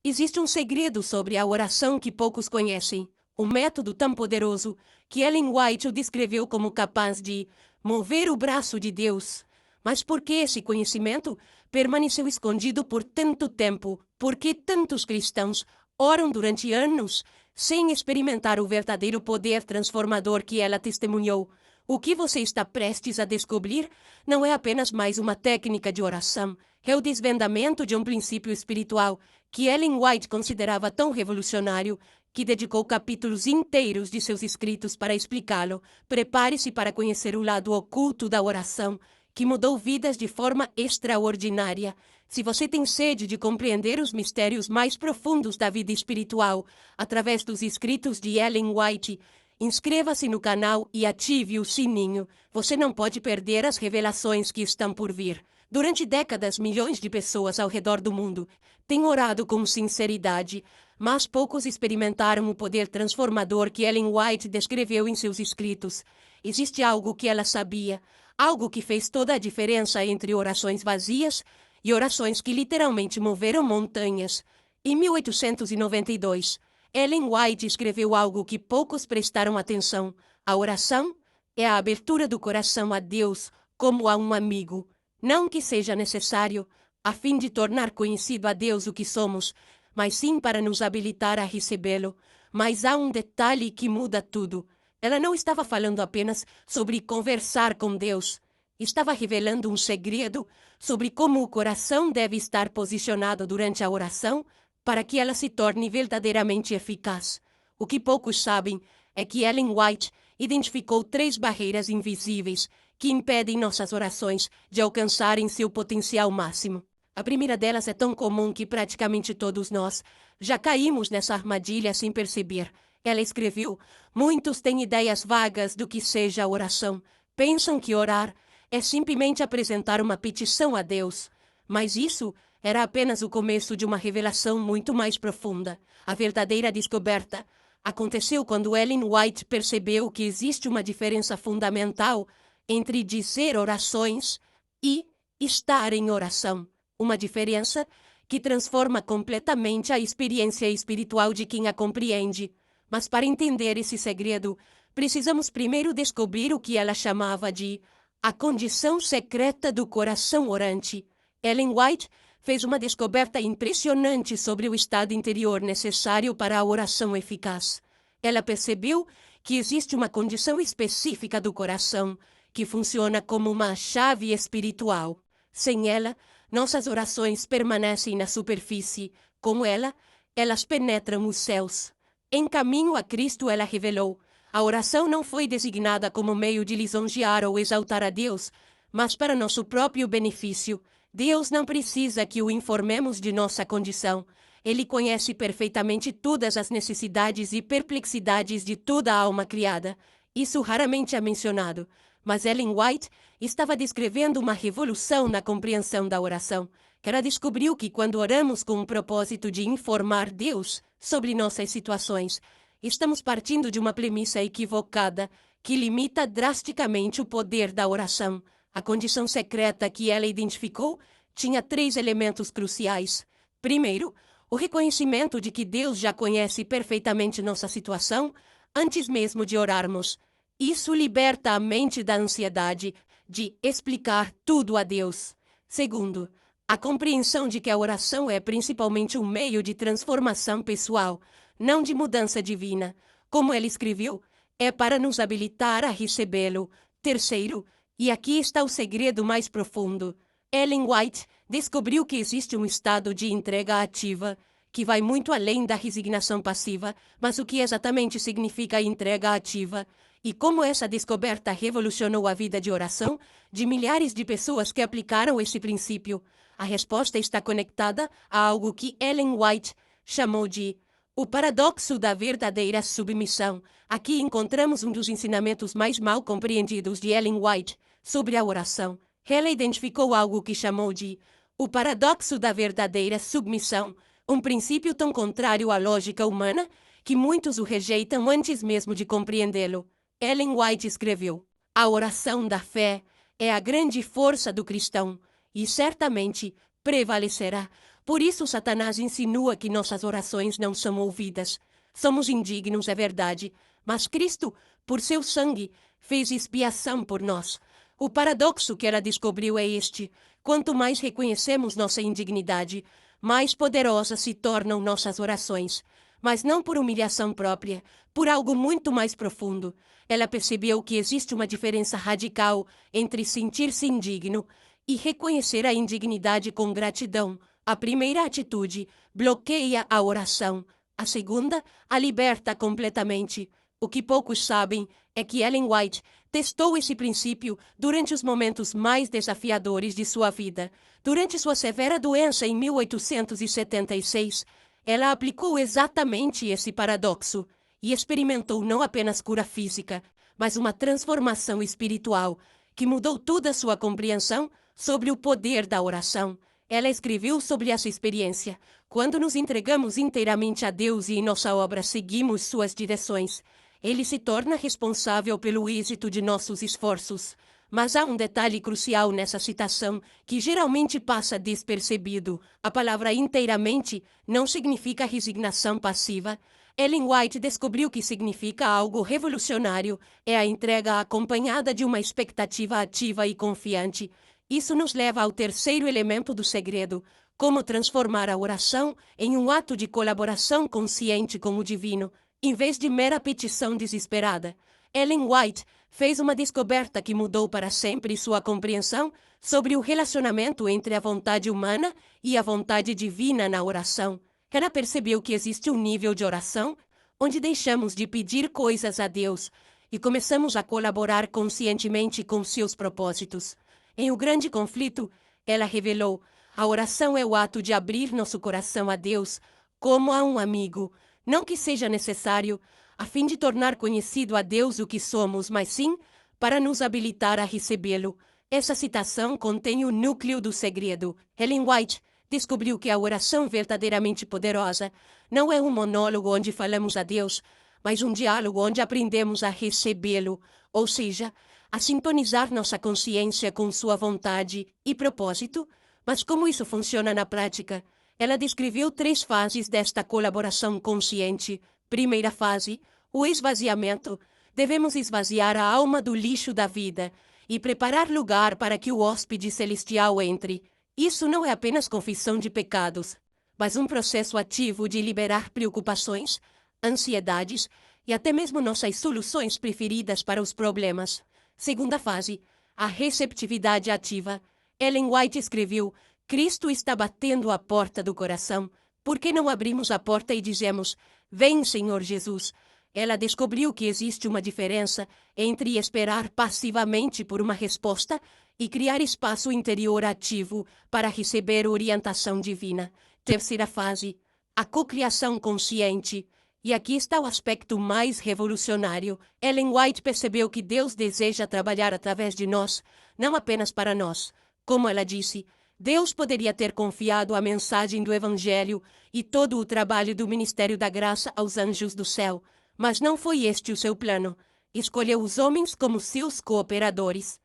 Existe um segredo sobre a oração que poucos conhecem, um método tão poderoso que Ellen White o descreveu como capaz de mover o braço de Deus. Mas por que esse conhecimento permaneceu escondido por tanto tempo? Por que tantos cristãos oram durante anos sem experimentar o verdadeiro poder transformador que ela testemunhou? O que você está prestes a descobrir não é apenas mais uma técnica de oração, é o desvendamento de um princípio espiritual que Ellen White considerava tão revolucionário que dedicou capítulos inteiros de seus escritos para explicá-lo. Prepare-se para conhecer o lado oculto da oração, que mudou vidas de forma extraordinária. Se você tem sede de compreender os mistérios mais profundos da vida espiritual através dos escritos de Ellen White, inscreva-se no canal e ative o sininho. Você não pode perder as revelações que estão por vir. Durante décadas, milhões de pessoas ao redor do mundo têm orado com sinceridade, mas poucos experimentaram o poder transformador que Ellen White descreveu em seus escritos. Existe algo que ela sabia, algo que fez toda a diferença entre orações vazias e orações que literalmente moveram montanhas. Em 1892, Ellen White escreveu algo que poucos prestaram atenção. A oração é a abertura do coração a Deus como a um amigo. Não que seja necessário, a fim de tornar conhecido a Deus o que somos, mas sim para nos habilitar a recebê-lo. Mas há um detalhe que muda tudo. Ela não estava falando apenas sobre conversar com Deus. Estava revelando um segredo sobre como o coração deve estar posicionado durante a oração para que ela se torne verdadeiramente eficaz. O que poucos sabem é que Ellen White identificou 3 barreiras invisíveis que impedem nossas orações de alcançarem seu potencial máximo. A primeira delas é tão comum que praticamente todos nós já caímos nessa armadilha sem perceber. Ela escreveu: muitos têm ideias vagas do que seja a oração. Pensam que orar é simplesmente apresentar uma petição a Deus. Mas isso era apenas o começo de uma revelação muito mais profunda. A verdadeira descoberta aconteceu quando Ellen White percebeu que existe uma diferença fundamental entre dizer orações e estar em oração. Uma diferença que transforma completamente a experiência espiritual de quem a compreende. Mas para entender esse segredo, precisamos primeiro descobrir o que ela chamava de a condição secreta do coração orante. Ellen White fez uma descoberta impressionante sobre o estado interior necessário para a oração eficaz. Ela percebeu que existe uma condição específica do coração que funciona como uma chave espiritual. Sem ela, nossas orações permanecem na superfície. Com ela, elas penetram os céus. Em caminho a Cristo, ela revelou: a oração não foi designada como meio de lisonjear ou exaltar a Deus, mas para nosso próprio benefício. Deus não precisa que o informemos de nossa condição. Ele conhece perfeitamente todas as necessidades e perplexidades de toda a alma criada. Isso raramente é mencionado, mas Ellen White estava descrevendo uma revolução na compreensão da oração. Ela descobriu que quando oramos com o propósito de informar Deus sobre nossas situações, estamos partindo de uma premissa equivocada que limita drasticamente o poder da oração. A condição secreta que ela identificou tinha 3 elementos cruciais. Primeiro, o reconhecimento de que Deus já conhece perfeitamente nossa situação antes mesmo de orarmos. Isso liberta a mente da ansiedade de explicar tudo a Deus. Segundo, a compreensão de que a oração é principalmente um meio de transformação pessoal, não de mudança divina. Como ele escreveu, é para nos habilitar a recebê-lo. Terceiro, e aqui está o segredo mais profundo, Ellen White descobriu que existe um estado de entrega ativa que vai muito além da resignação passiva. Mas o que exatamente significa entrega ativa? E como essa descoberta revolucionou a vida de oração de milhares de pessoas que aplicaram esse princípio? A resposta está conectada a algo que Ellen White chamou de o paradoxo da verdadeira submissão. Aqui encontramos um dos ensinamentos mais mal compreendidos de Ellen White sobre a oração. Ela identificou algo que chamou de o paradoxo da verdadeira submissão, um princípio tão contrário à lógica humana que muitos o rejeitam antes mesmo de compreendê-lo. Ellen White escreveu: a oração da fé é a grande força do cristão e certamente prevalecerá, Por isso Satanás insinua que nossas orações não são ouvidas. Somos indignos, é verdade, mas Cristo, por seu sangue, fez expiação por nós. O paradoxo que ela descobriu é este: quanto mais reconhecemos nossa indignidade, mais poderosas se tornam nossas orações. Mas não por humilhação própria, por algo muito mais profundo. Ela percebeu que existe uma diferença radical entre sentir-se indigno e reconhecer a indignidade com gratidão. A primeira atitude bloqueia a oração. A segunda a liberta completamente. O que poucos sabem é que Ellen White testou esse princípio durante os momentos mais desafiadores de sua vida. Durante sua severa doença em 1876, ela aplicou exatamente esse paradoxo e experimentou não apenas cura física, mas uma transformação espiritual que mudou toda a sua compreensão sobre o poder da oração. Ela escreveu sobre essa experiência. Quando nos entregamos inteiramente a Deus e em nossa obra seguimos suas direções, Ele se torna responsável pelo êxito de nossos esforços. Mas há um detalhe crucial nessa citação que geralmente passa despercebido. A palavra inteiramente não significa resignação passiva. Ellen White descobriu que significa algo revolucionário. É a entrega acompanhada de uma expectativa ativa e confiante. Isso nos leva ao terceiro elemento do segredo: como transformar a oração em um ato de colaboração consciente com o divino, em vez de mera petição desesperada. Ellen White fez uma descoberta que mudou para sempre sua compreensão sobre o relacionamento entre a vontade humana e a vontade divina na oração. Ela percebeu que existe um nível de oração onde deixamos de pedir coisas a Deus e começamos a colaborar conscientemente com seus propósitos. Em O Grande Conflito, ela revelou: a oração é o ato de abrir nosso coração a Deus como a um amigo, não que seja necessário a fim de tornar conhecido a Deus o que somos, mas sim para nos habilitar a recebê-lo. Essa citação contém o núcleo do segredo. Ellen White descobriu que a oração verdadeiramente poderosa não é um monólogo onde falamos a Deus, mas um diálogo onde aprendemos a recebê-lo, ou seja, a sintonizar nossa consciência com sua vontade e propósito. Mas como isso funciona na prática? Ela descreveu 3 fases desta colaboração consciente. Primeira fase, o esvaziamento. Devemos esvaziar a alma do lixo da vida e preparar lugar para que o hóspede celestial entre. Isso não é apenas confissão de pecados, mas um processo ativo de liberar preocupações, ansiedades e até mesmo nossas soluções preferidas para os problemas. Segunda fase, a receptividade ativa. Ellen White escreveu: Cristo está batendo à porta do coração. Por que não abrimos a porta e dizemos: Vem, Senhor Jesus? Ela descobriu que existe uma diferença entre esperar passivamente por uma resposta e criar espaço interior ativo para receber orientação divina. Terceira fase, a cocriação consciente. E aqui está o aspecto mais revolucionário. Ellen White percebeu que Deus deseja trabalhar através de nós, não apenas para nós. Como ela disse, Deus poderia ter confiado a mensagem do Evangelho e todo o trabalho do Ministério da Graça aos anjos do céu, mas não foi este o seu plano. Escolheu os homens como seus cooperadores.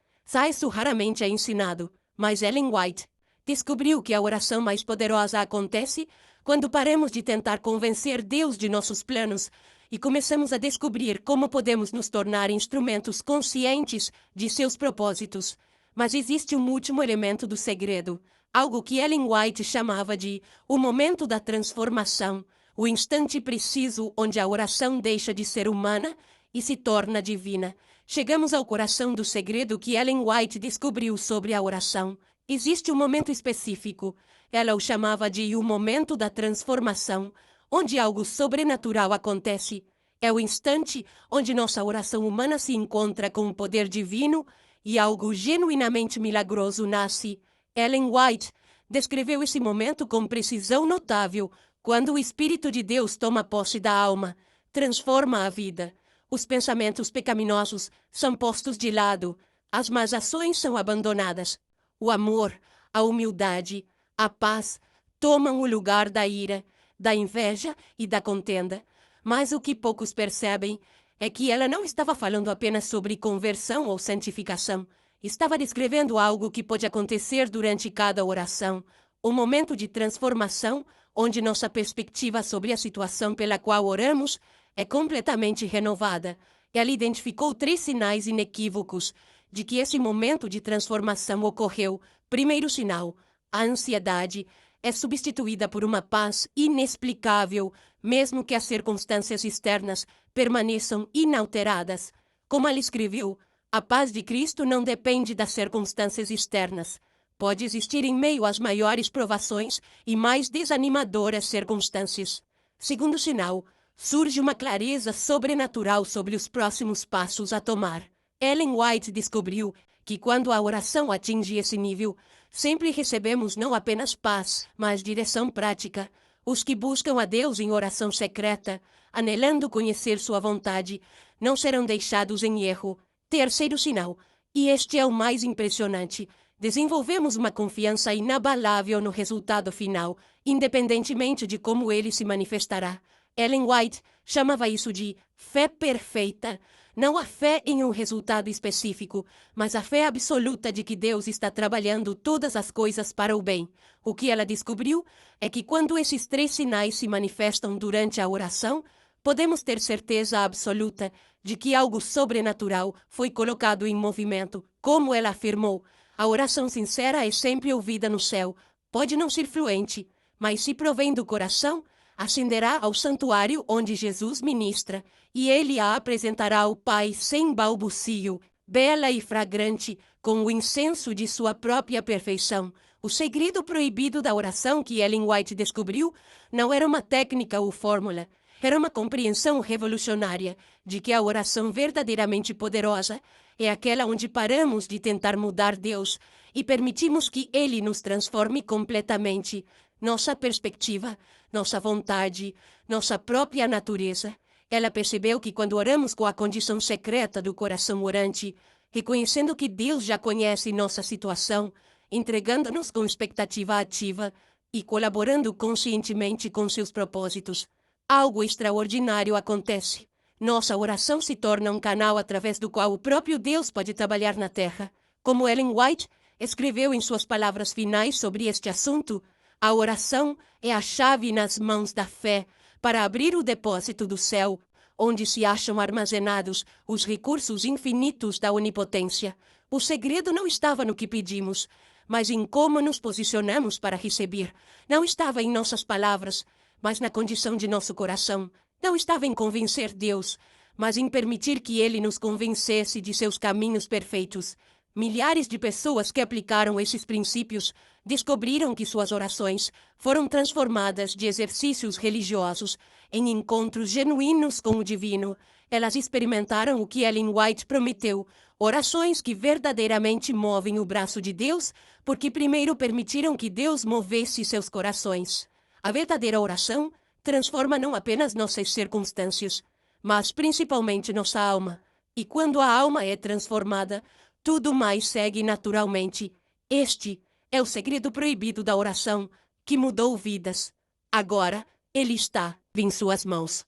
Isso raramente é ensinado, mas Ellen White descobriu que a oração mais poderosa acontece quando paramos de tentar convencer Deus de nossos planos e começamos a descobrir como podemos nos tornar instrumentos conscientes de seus propósitos. Mas existe um último elemento do segredo, algo que Ellen White chamava de o momento da transformação, o instante preciso onde a oração deixa de ser humana e se torna divina. Chegamos ao coração do segredo que Ellen White descobriu sobre a oração. Existe um momento específico. Ela o chamava de o momento da transformação, onde algo sobrenatural acontece. É o instante onde nossa oração humana se encontra com o poder divino e algo genuinamente milagroso nasce. Ellen White descreveu esse momento com precisão notável, quando o Espírito de Deus toma posse da alma, transforma a vida. Os pensamentos pecaminosos são postos de lado, as más ações são abandonadas. O amor, a humildade, a paz tomam o lugar da ira, da inveja e da contenda. Mas o que poucos percebem é que ela não estava falando apenas sobre conversão ou santificação. Estava descrevendo algo que pode acontecer durante cada oração, um momento de transformação, onde nossa perspectiva sobre a situação pela qual oramos é completamente renovada. Ela identificou 3 sinais inequívocos de que esse momento de transformação ocorreu. Primeiro sinal: a ansiedade é substituída por uma paz inexplicável, mesmo que as circunstâncias externas permaneçam inalteradas. Como ela escreveu, a paz de Cristo não depende das circunstâncias externas. Pode existir em meio às maiores provações e mais desanimadoras circunstâncias. Segundo sinal: surge uma clareza sobrenatural sobre os próximos passos a tomar. Ellen White descobriu que quando a oração atinge esse nível, sempre recebemos não apenas paz, mas direção prática. Os que buscam a Deus em oração secreta, anelando conhecer sua vontade, não serão deixados em erro. Terceiro sinal, e este é o mais impressionante: desenvolvemos uma confiança inabalável no resultado final, independentemente de como ele se manifestará. Ellen White chamava isso de fé perfeita. Não a fé em um resultado específico, mas a fé absoluta de que Deus está trabalhando todas as coisas para o bem. O que ela descobriu é que quando esses 3 sinais se manifestam durante a oração, podemos ter certeza absoluta de que algo sobrenatural foi colocado em movimento. Como ela afirmou, a oração sincera é sempre ouvida no céu. Pode não ser fluente, mas se provém do coração, ascenderá ao santuário onde Jesus ministra, e ele a apresentará ao Pai sem balbucio, bela e fragrante, com o incenso de sua própria perfeição. O segredo proibido da oração que Ellen White descobriu não era uma técnica ou fórmula, era uma compreensão revolucionária de que a oração verdadeiramente poderosa é aquela onde paramos de tentar mudar Deus e permitimos que Ele nos transforme completamente. Nossa perspectiva, nossa vontade, nossa própria natureza. Ela percebeu que quando oramos com a condição secreta do coração orante, reconhecendo que Deus já conhece nossa situação, entregando-nos com expectativa ativa e colaborando conscientemente com seus propósitos, algo extraordinário acontece. Nossa oração se torna um canal através do qual o próprio Deus pode trabalhar na terra. Como Ellen White escreveu em suas palavras finais sobre este assunto, a oração é a chave nas mãos da fé para abrir o depósito do céu, onde se acham armazenados os recursos infinitos da onipotência. O segredo não estava no que pedimos, mas em como nos posicionamos para receber. Não estava em nossas palavras, mas na condição de nosso coração. Não estava em convencer Deus, mas em permitir que Ele nos convencesse de seus caminhos perfeitos. Milhares de pessoas que aplicaram esses princípios descobriram que suas orações foram transformadas de exercícios religiosos em encontros genuínos com o divino. Elas experimentaram o que Ellen White prometeu, orações que verdadeiramente movem o braço de Deus, porque primeiro permitiram que Deus movesse seus corações. A verdadeira oração transforma não apenas nossas circunstâncias, mas principalmente nossa alma. E quando a alma é transformada, tudo mais segue naturalmente. Este é o segredo proibido da oração que mudou vidas. Agora, ele está em suas mãos.